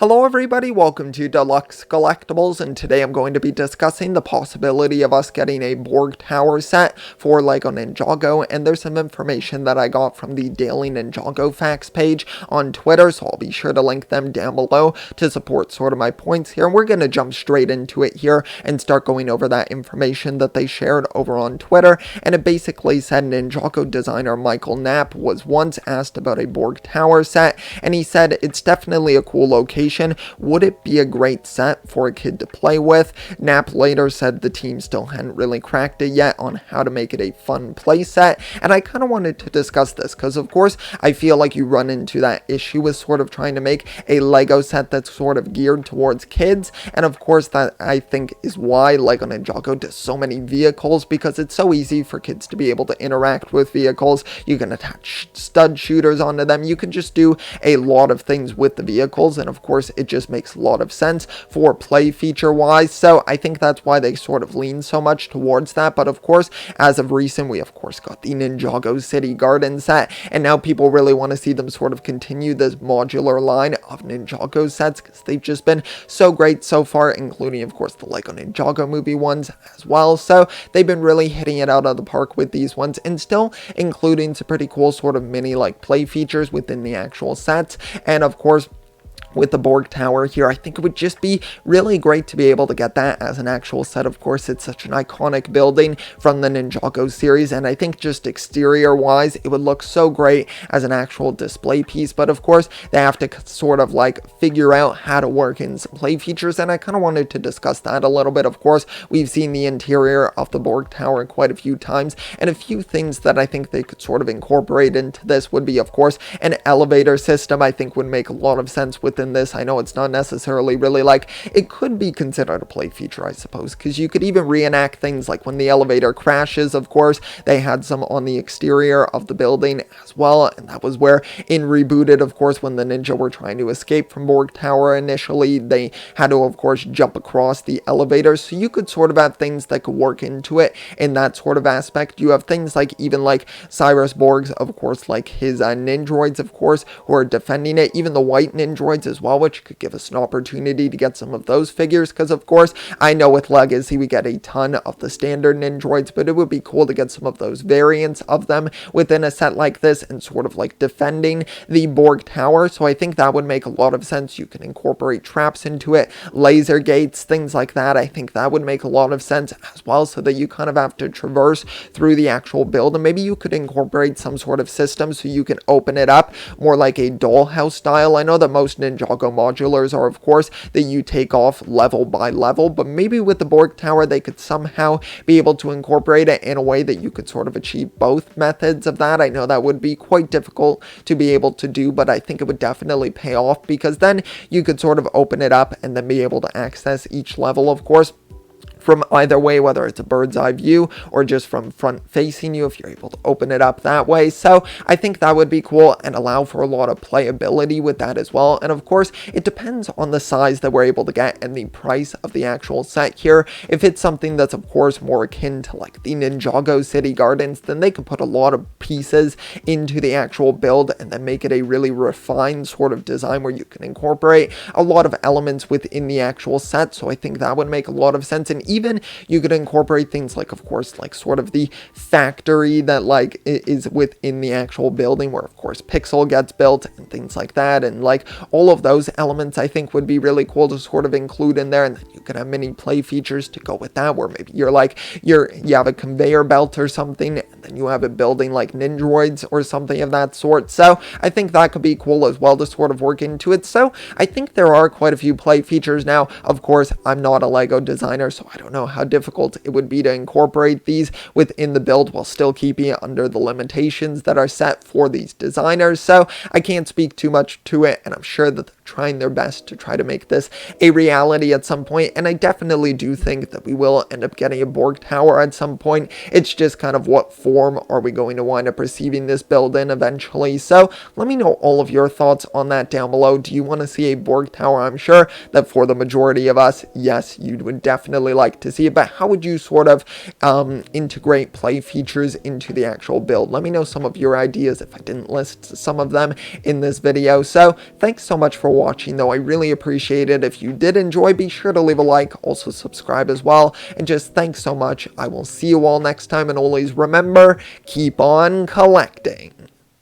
Hello everybody, welcome to Deluxe Collectibles, and today I'm going to be discussing the possibility of us getting a Borg Tower set for LEGO Ninjago, and there's some information that I got from the Daily Ninjago Facts page on Twitter, so I'll be sure to link them down below to support sort of my points here. We're going to jump straight into it here and start going over that information that they shared over on Twitter, and it basically said Ninjago designer Michael Knapp was once asked about a Borg Tower set, and he said it's definitely a cool location. Would it be a great set for a kid to play with? Knapp later said the team still hadn't really cracked it yet on how to make it a fun play set, and I kind of wanted to discuss this because of course I feel like you run into that issue with sort of trying to make a Lego set that's sort of geared towards kids, and of course that I think is why LEGO Ninjago does so many vehicles, because it's so easy for kids to be able to interact with vehicles. You can attach stud shooters onto them, you can just do a lot of things with the vehicles, and of course it just makes a lot of sense for play feature wise, so I think that's why they sort of lean so much towards that. But of course, as of recent, we of course got the Ninjago City Garden set, and now people really want to see them sort of continue this modular line of Ninjago sets because they've just been so great so far, including of course the LEGO Ninjago movie ones as well. So they've been really hitting it out of the park with these ones, and still including some pretty cool sort of mini like play features within the actual sets. And of course, with the Borg Tower here, I think it would just be really great to be able to get that as an actual set. Of course, it's such an iconic building from the Ninjago series, and I think just exterior wise, it would look so great as an actual display piece. But of course, they have to sort of like figure out how to work in some play features, and I kind of wanted to discuss that a little bit. Of course, we've seen the interior of the Borg Tower quite a few times, and a few things that I think they could sort of incorporate into this would be, of course, an elevator system. I think would make a lot of sense within this. I know it's not necessarily really like, it could be considered a play feature, I suppose, because you could even reenact things like when the elevator crashes. Of course, they had some on the exterior of the building as well, and that was where in Rebooted, of course, when the ninja were trying to escape from Borg Tower initially, they had to of course jump across the elevator, so you could sort of have things that could work into it in that sort of aspect. You have things like even like Cyrus Borg's, of course, like his Ninjroids, of course, who are defending it, even the white Ninjroids as well, which could give us an opportunity to get some of those figures, because of course I know with Legacy we get a ton of the standard Ninjroids, but it would be cool to get some of those variants of them within a set like this and sort of like defending the Borg Tower. So I think that would make a lot of sense. You can incorporate traps into it, laser gates, things like that. I think that would make a lot of sense as well, so that you kind of have to traverse through the actual build, and maybe you could incorporate some sort of system so you can open it up more like a dollhouse style. I know that most Ninjago modulars are of course that you take off level by level, but maybe with the Borg Tower they could somehow be able to incorporate it in a way that you could sort of achieve both methods of that. I know that would be quite difficult to be able to do, but I think it would definitely pay off, because then you could sort of open it up and then be able to access each level, of course, from either way, whether it's a bird's eye view or just from front facing you, if you're able to open it up that way. So I think that would be cool and allow for a lot of playability with that as well. And of course, it depends on the size that we're able to get and the price of the actual set here. If it's something that's of course more akin to like the Ninjago City Gardens, then they can put a lot of pieces into the actual build and then make it a really refined sort of design where you can incorporate a lot of elements within the actual set. So I think that would make a lot of sense. And even you could incorporate things like, of course, like sort of the factory that like is within the actual building, where of course Pixel gets built and things like that, and like all of those elements I think would be really cool to sort of include in there. And then you can have mini play features to go with that, where maybe you're like you have a conveyor belt or something, and then you have it building like Ninjroids or something of that sort. So I think that could be cool as well to sort of work into it. So I think there are quite a few play features. Now of course I'm not a Lego designer, so I don't know how difficult it would be to incorporate these within the build while still keeping it under the limitations that are set for these designers. So I can't speak too much to it, and I'm sure that they're trying their best to try to make this a reality at some point, and I definitely do think that we will end up getting a Borg Tower at some point. It's just kind of what form form are we going to wind up receiving this build in eventually? So let me know all of your thoughts on that down below. Do you want to see a Borg Tower? I'm sure that for the majority of us, yes, you would definitely like to see it, but how would you sort of integrate play features into the actual build? Let me know some of your ideas if I didn't list some of them in this video. So thanks so much for watching, though. I really appreciate it. If you did enjoy, be sure to leave a like, also subscribe as well, and just thanks so much. I will see you all next time, and always remember, keep on collecting.